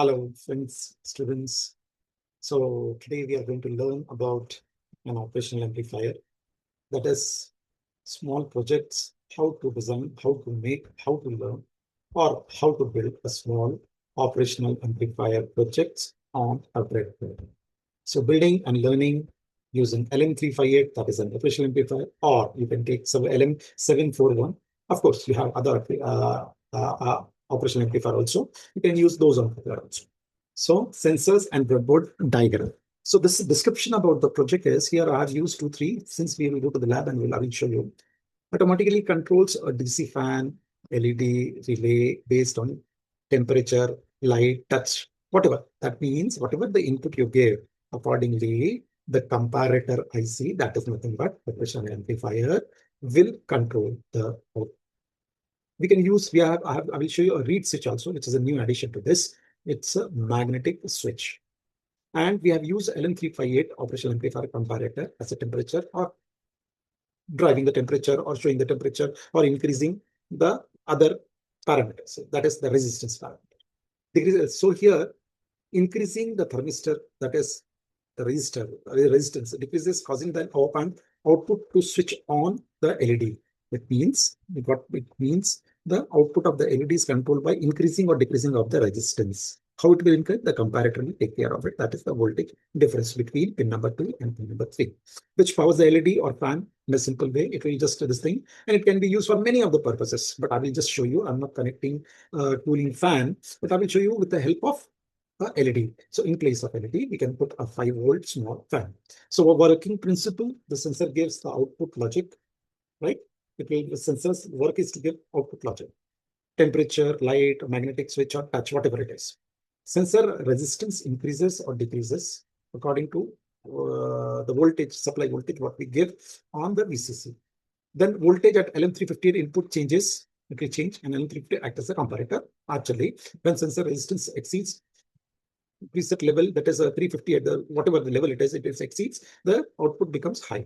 Hello, friends, students. So today we are going to learn about an operational amplifier, that is small projects, how to design, how to make, how to learn, or how to build a small operational amplifier projects on a breadboard. So building and learning using LM358, that is an operational amplifier, or you can take some LM741. Of course, you have other operational amplifier also. You can use those on there also. So sensors and breadboard diagram. So this description about the project is here. I have used 2, 3. Since we will go to the lab and I will show you. Automatically controls a DC fan, LED relay based on temperature, light, touch, whatever. That means whatever the input you give, accordingly, the comparator IC, that is nothing but operational amplifier, will control the output. We can use, I will show you a reed switch also, which is a new addition to this. It's a magnetic switch. And we have used LM358 operational amplifier comparator as a temperature or driving the temperature or showing the temperature or increasing the other parameters. That is the resistance parameter. So here, increasing the thermistor, that is the resistance decreases, causing the op-amp output to switch on the LED. It means the output of the LED is controlled by increasing or decreasing of the resistance. How it will increase? The comparator will take care of it. That is the voltage difference between pin number 2 and pin number 3, which powers the LED or fan in a simple way. It will just do this thing, and it can be used for many of the purposes. But I will just show you. I'm not connecting cooling fan, but I will show you with the help of LED. So in place of LED, we can put a 5-volt small fan. So a working principle, the sensor gives the output logic, right? The sensor's work is to give output logic. Temperature, light, magnetic switch, or touch, whatever it is. Sensor resistance increases or decreases according to the voltage, supply voltage, what we give on the VCC. Then voltage at LM358 input changes, it will change, and LM358 acts as a comparator. Actually, when sensor resistance exceeds preset level, that is a 358, whatever the level it is exceeds, the output becomes high.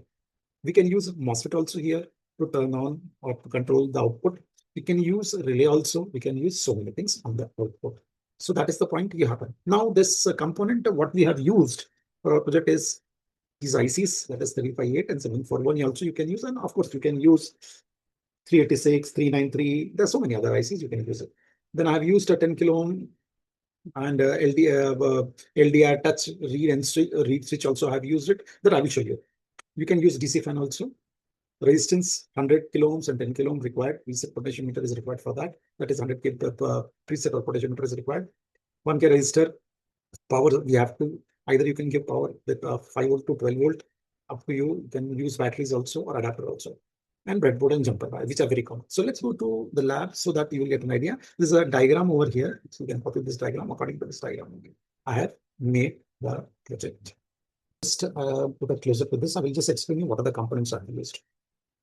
We can use MOSFET also here to turn on or to control the output. We can use relay also. We can use so many things on the output. So that is the point you happen. Now this component, what we have used for our project is these ICs, that is 358 and 741. Also you can use, and of course you can use 386, 393. There's so many other ICs you can use it. Then I have used a 10 kilo ohm and LDR touch read and read switch also. I have used it. That I will show you. You can use DC fan also. Resistance 100 kilo ohms and 10 kilo ohm required. Preset potentiometer is required for that. That is 100 k preset or potentiometer is required. 1K resistor. Power, we have to either you can give power with 5 volt to 12 volt. Up to you. You can use batteries also or adapter also. And breadboard and jumper wire, which are very common. So let's go to the lab so that you will get an idea. This is a diagram over here. So you can copy this diagram. According to this diagram, I have made the project. Just put a closer to this. I will just explain you what are the components I have used.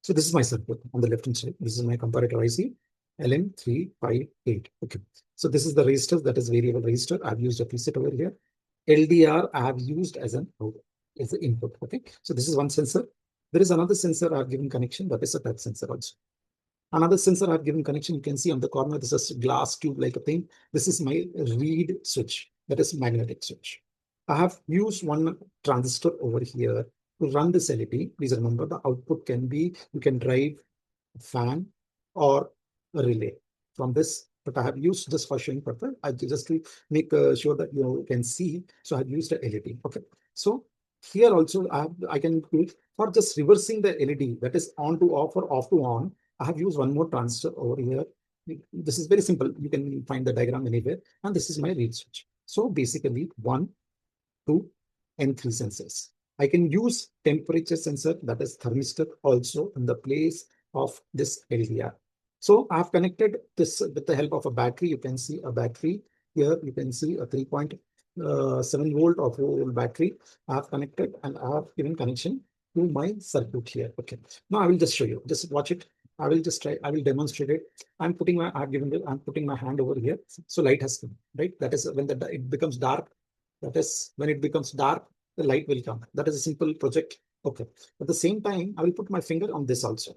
So this is my circuit on the left hand side. This is my comparator IC LM358. Okay. So this is the resistor, that is variable resistor. I've used a preset over here. LDR I have used as an input. Okay. So this is one sensor. There is another sensor I've given connection, that is a touch sensor also. Another sensor I've given connection, you can see on the corner, this is a glass tube like a thing. This is my reed switch, that is magnetic switch. I have used one transistor over here to run this LED. Please remember the output can be, you can drive a fan or a relay from this, but I have used this for showing purpose. I just to make sure that you can see. So I've used a LED. Okay. So here also I can do it for just reversing the LED, that is on to off or off to on. I have used one more transistor over here. This is very simple. You can find the diagram anywhere. And this is my reed switch. So basically 1, 2, and 3 sensors. I can use temperature sensor, that is thermistor, also in the place of this LDR. So I have connected this with the help of a battery. You can see a battery here. You can see a 3.7 volt or 4 volt battery. I have connected and I have given connection to my circuit here. Okay. Now I will just show you. Just watch it. I will just try. I will demonstrate it. I'm putting my. I'm putting my hand over here. So light has come. Right. That is when it becomes dark. That is when it becomes dark, the light will come. That is a simple project. Okay. At the same time, I will put my finger on this also.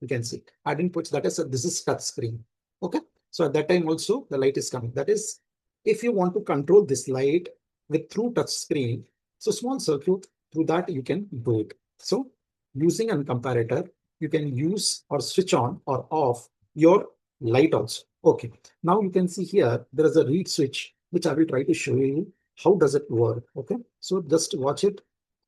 You can see. I didn't put that is this is touch screen. Okay. So at that time also the light is coming. That is if you want to control this light with through touch screen, so small circuit, through that you can do it. So using a comparator, you can use or switch on or off your light also. Okay, now you can see here there is a reed switch which I will try to show you how does it work. Okay, so just watch it.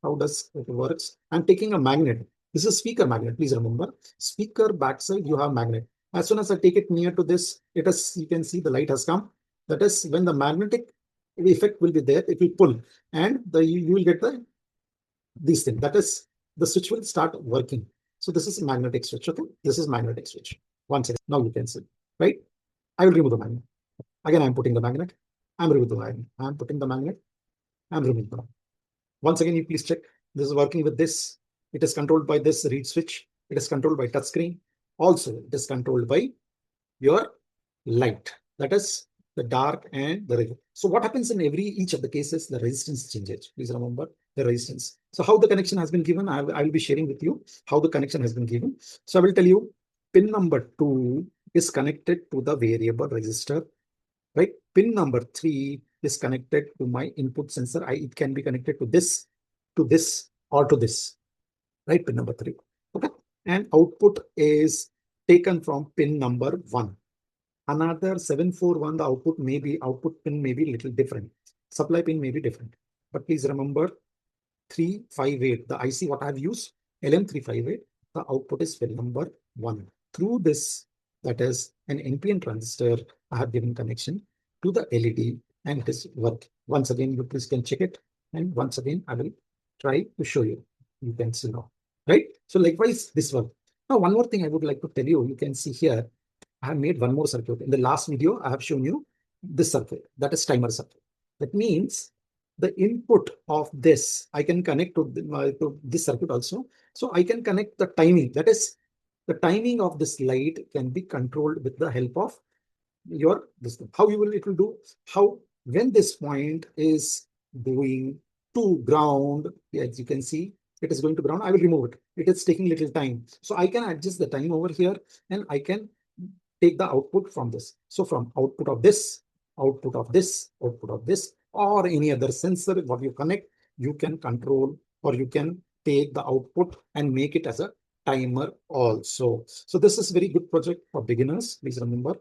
How does it works? I'm taking a magnet. This is speaker magnet. Please remember, speaker backside you have magnet. As soon as I take it near to this, it is, you can see the light has come. That is when the magnetic effect will be there. It will pull, and you will get the these things. That is, the switch will start working. So this is a magnetic switch. Okay, this is magnetic switch. One second. Now you can see, right? I will remove the magnet. Again, I'm putting the magnet. I'm removing the magnet. I'm putting the magnet. I'm removing the magnet. Once again, you please check. This is working with this. It is controlled by this reed switch. It is controlled by touch screen. Also, it is controlled by your light. That is the dark and the red. So what happens in each of the cases, the resistance changes. Please remember the resistance. So how the connection has been given, I will be sharing with you how the connection has been given. So I will tell you pin number 2 is connected to the variable resistor, right? Pin number 3 is connected to my input sensor. It can be connected to this, or to this, right? Pin number 3. Okay. And output is taken from pin number 1. Another 741, the output pin may be little different. Supply pin may be different. But please remember 358, the IC what I have used, LM358, the output is pin number 1. Through this, that is an NPN transistor, I have given connection to the LED and it is working. Once again, you please can check it. And once again, I will try to show you. You can see now, right? So likewise, this one. Now, one more thing I would like to tell you, you can see here, I have made one more circuit. In the last video, I have shown you this circuit, that is timer circuit. That means the input of this, I can connect to this circuit also. So I can connect the timing, that is the timing of this light can be controlled with the help of your this thing. How it will do, how when this point is going to ground, as you can see, it is going to ground, I will remove it. It is taking little time. So I can adjust the time over here and I can take the output from this. So from output of this, output of this, output of this, or any other sensor, what you connect, you can control or you can take the output and make it as a timer also. So this is very good project for beginners. Please remember,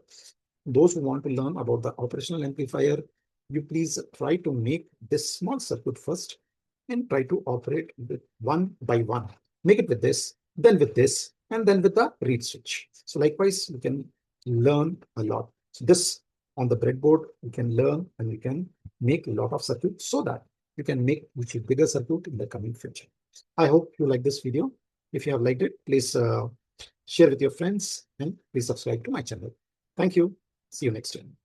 those who want to learn about the operational amplifier, you please try to make this small circuit first and try to operate with one by one. Make it with this, then with this, and then with the reed switch. So likewise, you can learn a lot. So this on the breadboard, you can learn and you can make a lot of circuits so that you can make much bigger circuit in the coming future. I hope you like this video. If you have liked it, please share with your friends and please subscribe to my channel. Thank you. See you next time.